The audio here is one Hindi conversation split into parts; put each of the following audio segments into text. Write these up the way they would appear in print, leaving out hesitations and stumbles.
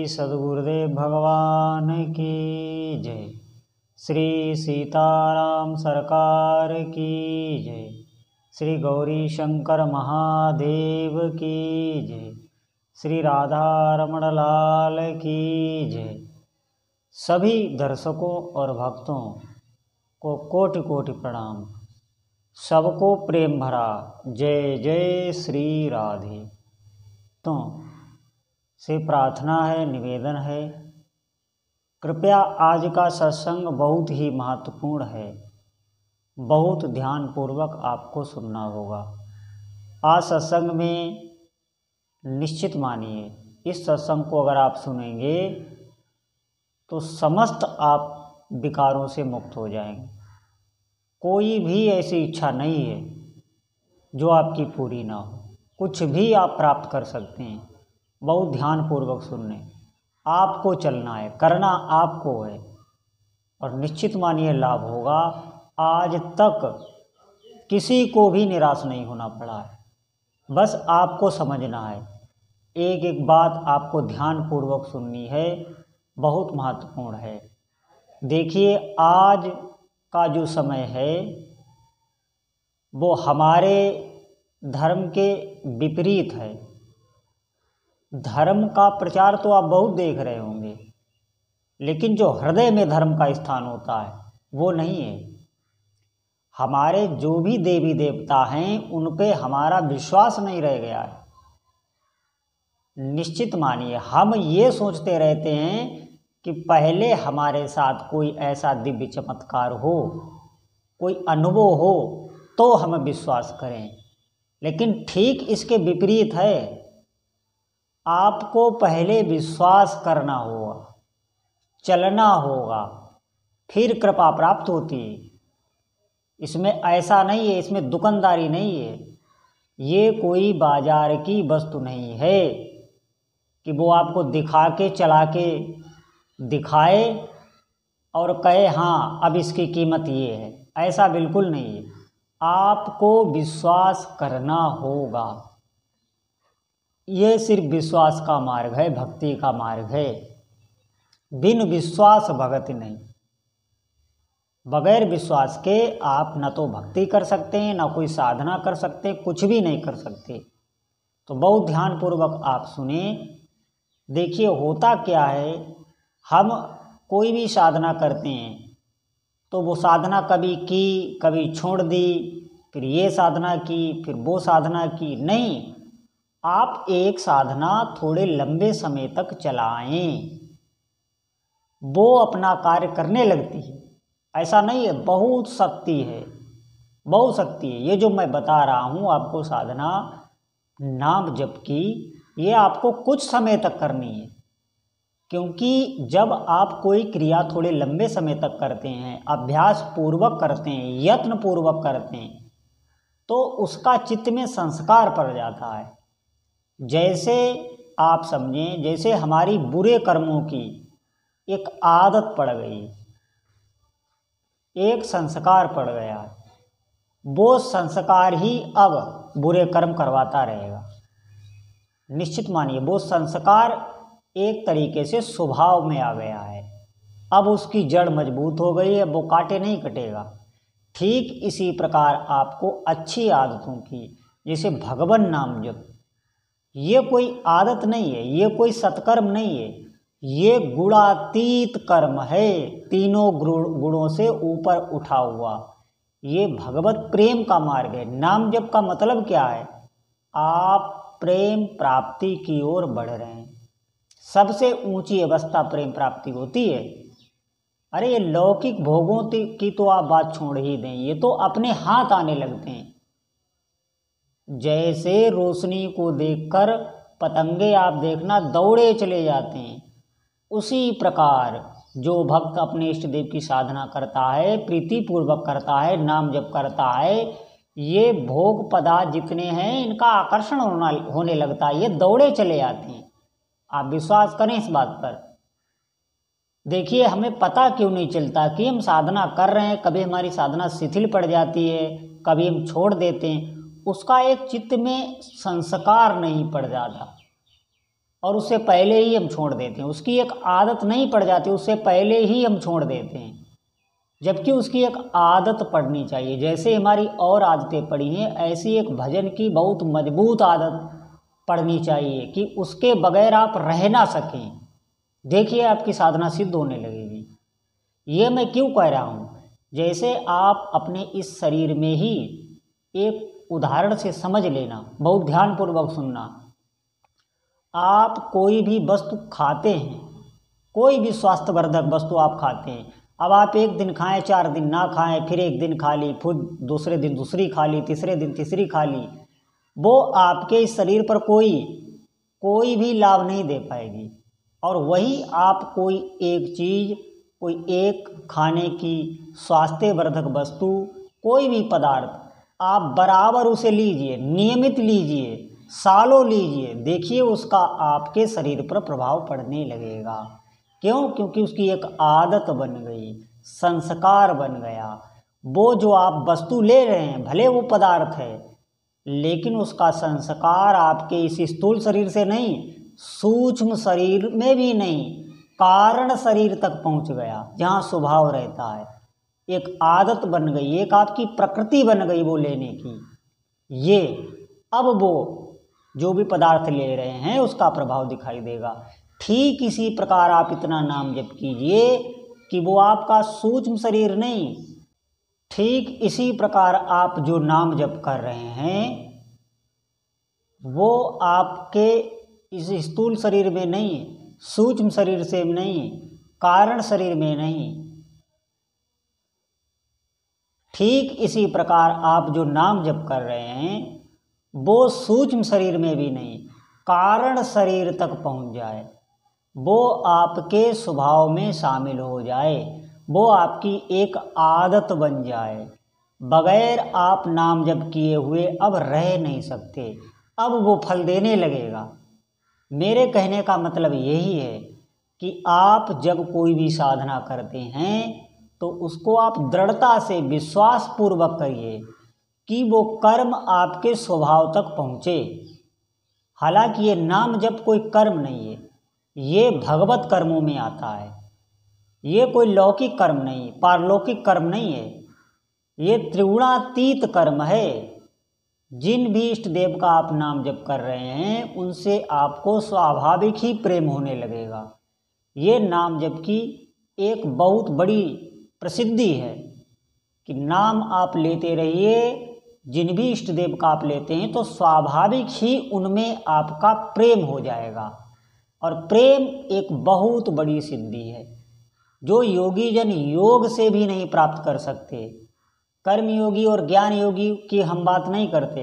सद्गुरुदेव भगवान की जय। श्री सीताराम सरकार की जय। श्री गौरी शंकर महादेव की जय। श्री राधा रमण लाल की जय। सभी दर्शकों और भक्तों को कोटि कोटि प्रणाम। सबको प्रेम भरा जय जय श्री राधे। तो से प्रार्थना है, निवेदन है, कृपया आज का सत्संग बहुत ही महत्वपूर्ण है, बहुत ध्यानपूर्वक आपको सुनना होगा। आज सत्संग में निश्चित मानिए, इस सत्संग को अगर आप सुनेंगे तो समस्त आप विकारों से मुक्त हो जाएंगे। कोई भी ऐसी इच्छा नहीं है जो आपकी पूरी ना हो, कुछ भी आप प्राप्त कर सकते हैं। बहुत ध्यानपूर्वक सुनने, आपको चलना है, करना आपको है और निश्चित मानिए लाभ होगा। आज तक किसी को भी निराश नहीं होना पड़ा है, बस आपको समझना है। एक एक बात आपको ध्यानपूर्वक सुननी है, बहुत महत्वपूर्ण है। देखिए, आज का जो समय है वो हमारे धर्म के विपरीत है। धर्म का प्रचार तो आप बहुत देख रहे होंगे, लेकिन जो हृदय में धर्म का स्थान होता है वो नहीं है। हमारे जो भी देवी देवता हैं उन पे हमारा विश्वास नहीं रह गया है। निश्चित मानिए, हम ये सोचते रहते हैं कि पहले हमारे साथ कोई ऐसा दिव्य चमत्कार हो, कोई अनुभव हो तो हम विश्वास करें, लेकिन ठीक इसके विपरीत है। आपको पहले विश्वास करना होगा, चलना होगा, फिर कृपा प्राप्त होती है। इसमें ऐसा नहीं है, इसमें दुकानदारी नहीं है। ये कोई बाजार की वस्तु नहीं है कि वो आपको दिखा के चला के दिखाए और कहे हाँ अब इसकी कीमत ये है। ऐसा बिल्कुल नहीं है। आपको विश्वास करना होगा। ये सिर्फ विश्वास का मार्ग है, भक्ति का मार्ग है। बिन विश्वास भगति नहीं। बगैर विश्वास के आप न तो भक्ति कर सकते हैं, न कोई साधना कर सकते, कुछ भी नहीं कर सकते। तो बहुत ध्यानपूर्वक आप सुने। देखिए, होता क्या है, हम कोई भी साधना करते हैं तो वो साधना कभी की, कभी छोड़ दी, फिर ये साधना की, फिर वो साधना की। नहीं, आप एक साधना थोड़े लंबे समय तक चलाएं, वो अपना कार्य करने लगती है। ऐसा नहीं है, बहुत शक्ति है, बहुत शक्ति है। ये जो मैं बता रहा हूँ आपको साधना नाम जप की, ये आपको कुछ समय तक करनी है। क्योंकि जब आप कोई क्रिया थोड़े लंबे समय तक करते हैं, अभ्यास पूर्वक करते हैं, यत्न पूर्वक करते हैं, तो उसका चित्त में संस्कार पड़ जाता है। जैसे आप समझें, जैसे हमारी बुरे कर्मों की एक आदत पड़ गई, एक संस्कार पड़ गया, वो संस्कार ही अब बुरे कर्म करवाता रहेगा। निश्चित मानिए, वो संस्कार एक तरीके से स्वभाव में आ गया है। अब उसकी जड़ मजबूत हो गई है, वो काटे नहीं कटेगा। ठीक इसी प्रकार आपको अच्छी आदतों की, जैसे भगवान नाम जप, ये कोई आदत नहीं है, ये कोई सत्कर्म नहीं है, ये गुणातीत कर्म है, तीनों गुणों से ऊपर उठा हुआ। ये भगवत प्रेम का मार्ग है। नाम जप का मतलब क्या है? आप प्रेम प्राप्ति की ओर बढ़ रहे हैं। सबसे ऊंची अवस्था प्रेम प्राप्ति होती है। अरे ये लौकिक भोगों की तो आप बात छोड़ ही दें, ये तो अपने हाथ आने लगते हैं। जैसे रोशनी को देखकर पतंगे आप देखना दौड़े चले जाते हैं, उसी प्रकार जो भक्त अपने इष्ट देव की साधना करता है, प्रीतिपूर्वक करता है, नाम जप करता है, ये भोग पदार्थ जितने हैं इनका आकर्षण होने लगता है, ये दौड़े चले आते हैं। आप विश्वास करें इस बात पर। देखिए, हमें पता क्यों नहीं चलता कि हम साधना कर रहे हैं। कभी हमारी साधना शिथिल पड़ जाती है, कभी हम छोड़ देते हैं। उसका एक चित्त में संस्कार नहीं पड़ जाता। और उससे पहले ही हम छोड़ देते हैं। उसकी एक आदत नहीं पड़ जाती, उससे पहले ही हम छोड़ देते हैं, जबकि उसकी एक आदत पड़नी चाहिए। जैसे हमारी और आदतें पड़ी हैं, ऐसी एक भजन की बहुत मजबूत आदत पड़नी चाहिए कि उसके बगैर आप रह ना सकें। देखिए आपकी साधना सिद्ध होने लगेगी। ये मैं क्यों कह रहा हूँ, जैसे आप अपने इस शरीर में ही एक उदाहरण से समझ लेना, बहुत ध्यानपूर्वक सुनना। आप कोई भी वस्तु खाते हैं, कोई भी स्वास्थ्यवर्धक वस्तु आप खाते हैं, अब आप एक दिन खाएं, 4 दिन ना खाएं, फिर एक दिन खा ली, फिर दूसरे दिन दूसरी खा ली, तीसरे दिन तीसरी खा ली, वो आपके इस शरीर पर कोई भी लाभ नहीं दे पाएगी। और वही आप कोई एक चीज़, कोई एक खाने की स्वास्थ्यवर्धक वस्तु, कोई भी पदार्थ आप बराबर उसे लीजिए, नियमित लीजिए, सालों लीजिए, देखिए उसका आपके शरीर पर प्रभाव पड़ने लगेगा। क्यों? क्योंकि उसकी एक आदत बन गई, संस्कार बन गया। वो जो आप वस्तु ले रहे हैं, भले वो पदार्थ है, लेकिन उसका संस्कार आपके इस स्थूल शरीर से नहीं, सूक्ष्म शरीर में भी नहीं, कारण शरीर तक पहुंच गया, जहाँ स्वभाव रहता है। एक आदत बन गई, एक आपकी प्रकृति बन गई वो लेने की। ये अब वो जो भी पदार्थ ले रहे हैं उसका प्रभाव दिखाई देगा। ठीक इसी प्रकार आप इतना नाम जप कीजिए कि वो आपका सूक्ष्म शरीर नहीं, ठीक इसी प्रकार आप जो नाम जप कर रहे हैं वो आपके इस स्थूल शरीर में नहीं, सूक्ष्म शरीर से नहीं, कारण शरीर में नहीं, ठीक इसी प्रकार आप जो नाम जप कर रहे हैं वो सूक्ष्म शरीर में भी नहीं, कारण शरीर तक पहुंच जाए, वो आपके स्वभाव में शामिल हो जाए, वो आपकी एक आदत बन जाए। बगैर आप नाम जप किए हुए अब रह नहीं सकते, अब वो फल देने लगेगा। मेरे कहने का मतलब यही है कि आप जब कोई भी साधना करते हैं तो उसको आप दृढ़ता से विश्वास पूर्वक करिए कि वो कर्म आपके स्वभाव तक पहुँचे। हालांकि ये नाम जप कोई कर्म नहीं है, ये भगवत कर्मों में आता है, ये कोई लौकिक कर्म नहीं, पारलौकिक कर्म नहीं है, ये त्रिगुणातीत कर्म है। जिन भी इष्ट देव का आप नाम जप कर रहे हैं उनसे आपको स्वाभाविक ही प्रेम होने लगेगा। ये नाम जप की एक बहुत बड़ी प्रसिद्धि है कि नाम आप लेते रहिए, जिन भी इष्ट देव का आप लेते हैं तो स्वाभाविक ही उनमें आपका प्रेम हो जाएगा। और प्रेम एक बहुत बड़ी सिद्धि है जो योगी जन योग से भी नहीं प्राप्त कर सकते। कर्म योगी और ज्ञान योगी की हम बात नहीं करते,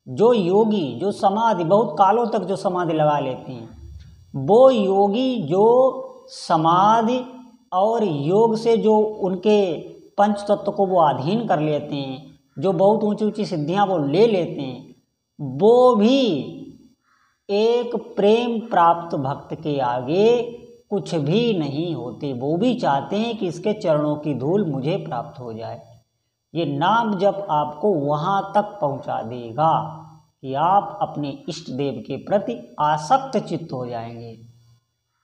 जो योगी जो समाधि बहुत कालों तक जो समाधि लगा लेते हैं, वो योगी जो समाधि और योग से जो उनके पंच तत्व को वो अधीन कर लेते हैं, जो बहुत ऊंची ऊंची सिद्धियां वो ले लेते हैं, वो भी एक प्रेम प्राप्त भक्त के आगे कुछ भी नहीं होते। वो भी चाहते हैं कि इसके चरणों की धूल मुझे प्राप्त हो जाए। ये नाम जप आपको वहाँ तक पहुँचा देगा कि आप अपने इष्ट देव के प्रति आसक्त चित्त हो जाएंगे।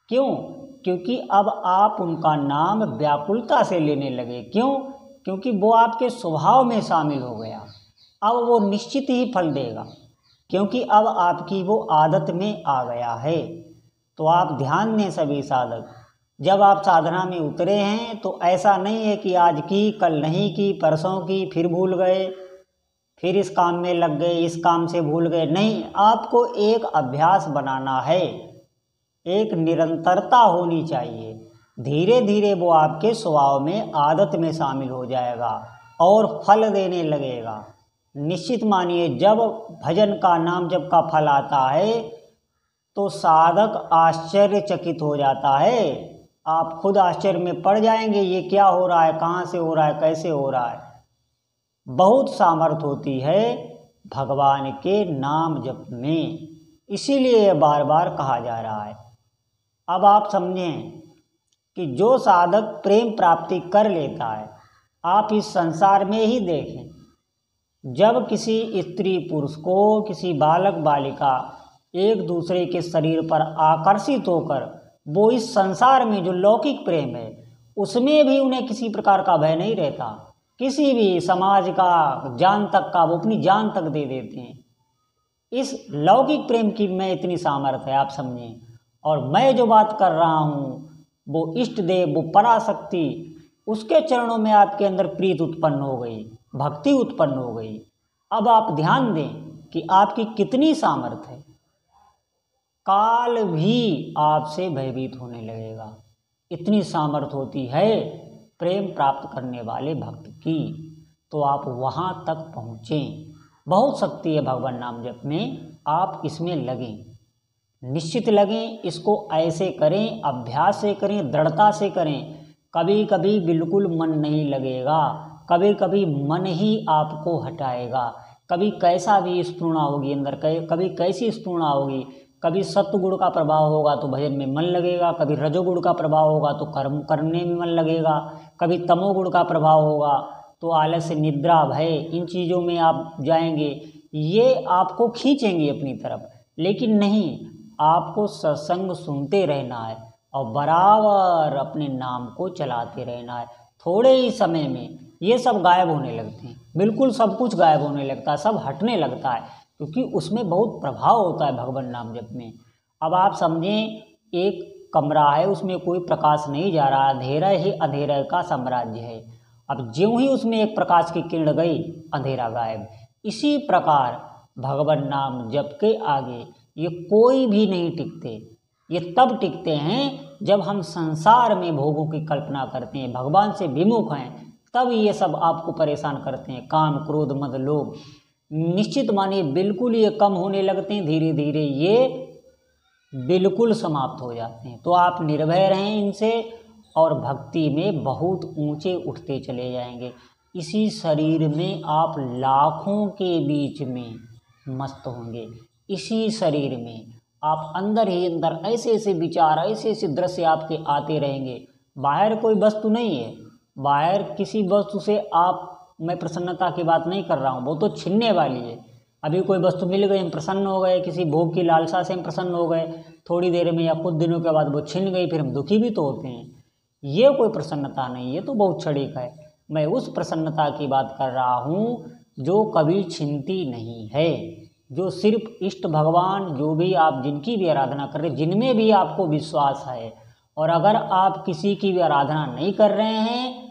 क्यों? क्योंकि अब आप उनका नाम व्याकुलता से लेने लगे। क्यों? क्योंकि वो आपके स्वभाव में शामिल हो गया। अब वो निश्चित ही फल देगा, क्योंकि अब आपकी वो आदत में आ गया है। तो आप ध्यान दें सभी साधक, जब आप साधना में उतरे हैं तो ऐसा नहीं है कि आज की, कल नहीं की, परसों की, फिर भूल गए, फिर इस काम में लग गए, इस काम से भूल गए। नहीं, आपको एक अभ्यास बनाना है, एक निरंतरता होनी चाहिए। धीरे धीरे वो आपके स्वभाव में, आदत में शामिल हो जाएगा और फल देने लगेगा। निश्चित मानिए, जब भजन का, नाम जप का फल आता है तो साधक आश्चर्यचकित हो जाता है। आप खुद आश्चर्य में पड़ जाएंगे, ये क्या हो रहा है, कहाँ से हो रहा है, कैसे हो रहा है। बहुत सामर्थ्य होती है भगवान के नाम जप में, इसीलिए ये बार बार कहा जा रहा है। अब आप समझें कि जो साधक प्रेम प्राप्ति कर लेता है, आप इस संसार में ही देखें, जब किसी स्त्री पुरुष को, किसी बालक बालिका एक दूसरे के शरीर पर आकर्षित होकर वो इस संसार में जो लौकिक प्रेम है उसमें भी उन्हें किसी प्रकार का भय नहीं रहता। किसी भी समाज का, जान तक का, वो अपनी जान तक दे देते हैं। इस लौकिक प्रेम की मैं इतनी सामर्थ्य है, आप समझें। और मैं जो बात कर रहा हूँ वो इष्ट देव, वो पराशक्ति, उसके चरणों में आपके अंदर प्रीत उत्पन्न हो गई, भक्ति उत्पन्न हो गई। अब आप ध्यान दें कि आपकी कितनी सामर्थ्य है। काल भी आपसे भयभीत होने लगेगा, इतनी सामर्थ्य होती है प्रेम प्राप्त करने वाले भक्त की। तो आप वहाँ तक पहुँचें। बहुत शक्ति है भगवान नाम जप में, आप इसमें लगें, निश्चित लगें। इसको ऐसे करें, अभ्यास से करें, दृढ़ता से करें। कभी कभी बिल्कुल मन नहीं लगेगा, कभी कभी मन ही आपको हटाएगा। कभी कैसा भी स्फूर्णा होगी अंदर, कभी कैसी स्फूर्णा होगी। कभी सत्वगुण का प्रभाव होगा तो भजन में मन लगेगा, कभी रजोगुण का प्रभाव होगा तो कर्म करने में मन लगेगा, कभी तमोगुण का प्रभाव होगा तो आलस्य, निद्रा, भय, इन चीज़ों में आप जाएंगे। ये आपको खींचेंगे अपनी तरफ। लेकिन नहीं, आपको सत्संग सुनते रहना है और बराबर अपने नाम को चलाते रहना है। थोड़े ही समय में ये सब गायब होने लगते हैं, बिल्कुल सब कुछ गायब होने लगता है, सब हटने लगता है, क्योंकि उसमें बहुत प्रभाव होता है भगवान नाम जप में। अब आप समझें, एक कमरा है, उसमें कोई प्रकाश नहीं जा रहा, अंधेरा ही अंधेरा का साम्राज्य है। अब ज्यों ही उसमें एक प्रकाश की किरण गई, अंधेरा गायब। इसी प्रकार भगवान नाम जप के आगे ये कोई भी नहीं टिकते। ये तब टिकते हैं जब हम संसार में भोगों की कल्पना करते हैं, भगवान से विमुख हैं, तब ये सब आपको परेशान करते हैं। काम, क्रोध, मद, लोभ, निश्चित मानिए बिल्कुल ये कम होने लगते हैं, धीरे धीरे ये बिल्कुल समाप्त हो जाते हैं। तो आप निर्भय रहें इनसे और भक्ति में बहुत ऊंचे उठते चले जाएंगे। इसी शरीर में आप लाखों के बीच में मस्त होंगे। इसी शरीर में आप अंदर ही अंदर ऐसे ऐसे विचार, ऐसे ऐसे दृश्य आपके आते रहेंगे। बाहर कोई वस्तु नहीं है, बाहर किसी वस्तु से आप, मैं प्रसन्नता की बात नहीं कर रहा हूँ, वो तो छिनने वाली है। अभी कोई वस्तु मिल गई, हम प्रसन्न हो गए, किसी भोग की लालसा से हम प्रसन्न हो गए, थोड़ी देर में या कुछ दिनों के बाद वो छिन गई, फिर हम दुखी भी तो होते हैं। ये कोई प्रसन्नता नहीं, ये तो बहुत क्षणिक है। मैं उस प्रसन्नता की बात कर रहा हूँ जो कभी छिनती नहीं है, जो सिर्फ इष्ट भगवान, जो भी आप जिनकी भी आराधना कर रहे हैं, जिनमें भी आपको विश्वास है। और अगर आप किसी की भी आराधना नहीं कर रहे हैं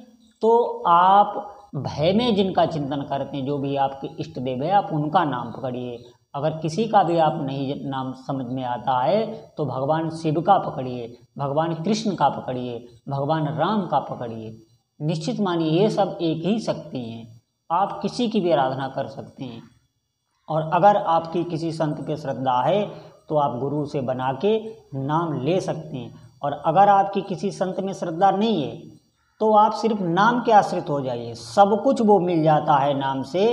तो आप भय में जिनका चिंतन करते हैं, जो भी आपके इष्ट देव है, आप उनका नाम पकड़िए। अगर किसी का भी आप नहीं नाम समझ में आता है तो भगवान शिव का पकड़िए, भगवान कृष्ण का पकड़िए, भगवान राम का पकड़िए। निश्चित मानिए ये सब एक ही शक्ति हैं, आप किसी की भी आराधना कर सकते हैं। और अगर आपकी किसी संत पे श्रद्धा है तो आप गुरु से बना के नाम ले सकते हैं। और अगर आपकी किसी संत में श्रद्धा नहीं है तो आप सिर्फ नाम के आश्रित हो जाइए, सब कुछ वो मिल जाता है नाम से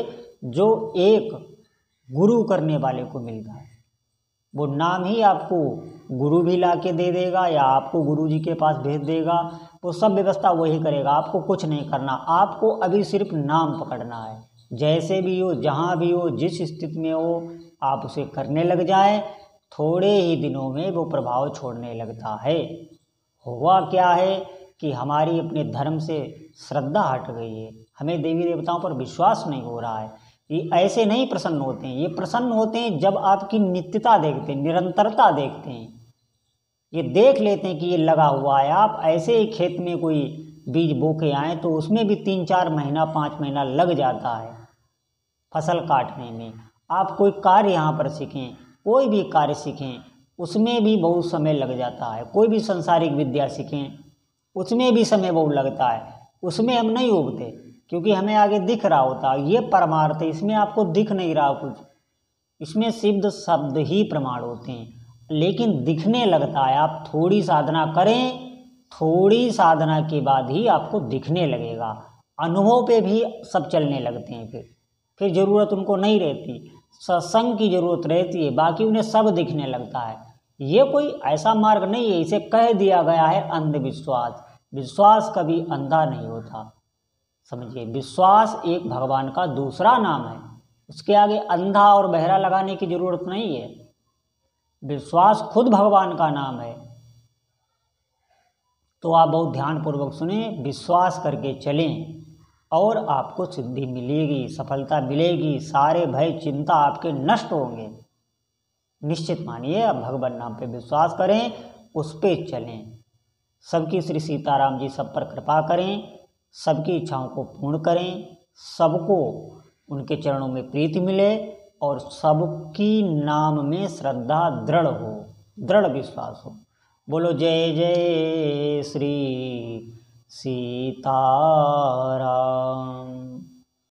जो एक गुरु करने वाले को मिलता है। वो नाम ही आपको गुरु भी ला के दे देगा या आपको गुरु जी के पास भेज देगा, वो सब व्यवस्था वही करेगा, आपको कुछ नहीं करना। आपको अभी सिर्फ नाम पकड़ना है, जैसे भी हो, जहाँ भी हो, जिस स्थिति में हो, आप उसे करने लग जाए। थोड़े ही दिनों में वो प्रभाव छोड़ने लगता है। हुआ क्या है कि हमारी अपने धर्म से श्रद्धा हट गई है, हमें देवी देवताओं पर विश्वास नहीं हो रहा है। ये ऐसे नहीं प्रसन्न होते हैं, ये प्रसन्न होते हैं जब आपकी नित्यता देखते हैं, निरंतरता देखते हैं। ये देख लेते हैं कि ये लगा हुआ है। आप ऐसे ही खेत में कोई बीज बो के आएँ तो उसमें भी 3-4 महीना 5 महीना लग जाता है फसल काटने में। आप कोई कार्य यहाँ पर सीखें, कोई भी कार्य सीखें, उसमें भी बहुत समय लग जाता है। कोई भी सांसारिक विद्या सीखें, उसमें भी समय बहुत लगता है। उसमें हम नहीं उगते क्योंकि हमें आगे दिख रहा होता है। ये परमार्थ है, इसमें आपको दिख नहीं रहा कुछ, इसमें सिद्ध शब्द ही प्रमाण होते हैं, लेकिन दिखने लगता है। आप थोड़ी साधना करें, थोड़ी साधना के बाद ही आपको दिखने लगेगा। अनुभव पे भी सब चलने लगते हैं, फिर ज़रूरत उनको नहीं रहती, सत्संग की ज़रूरत रहती है, बाकी उन्हें सब दिखने लगता है। ये कोई ऐसा मार्ग नहीं है, इसे कह दिया गया है अंधविश्वास। विश्वास कभी अंधा नहीं होता, समझिए। विश्वास एक भगवान का दूसरा नाम है, उसके आगे अंधा और बहरा लगाने की ज़रूरत नहीं है। विश्वास खुद भगवान का नाम है। तो आप बहुत ध्यानपूर्वक सुने, विश्वास करके चलें और आपको सिद्धि मिलेगी, सफलता मिलेगी, सारे भय चिंता आपके नष्ट होंगे। निश्चित मानिए, आप भगवान नाम पे विश्वास करें, उस पे चलें। सबकी श्री सीताराम जी सब पर कृपा करें, सबकी इच्छाओं को पूर्ण करें, सबको उनके चरणों में प्रीति मिले और सबकी नाम में श्रद्धा दृढ़ हो, दृढ़ विश्वास हो। बोलो जय जय श्री सीताराम।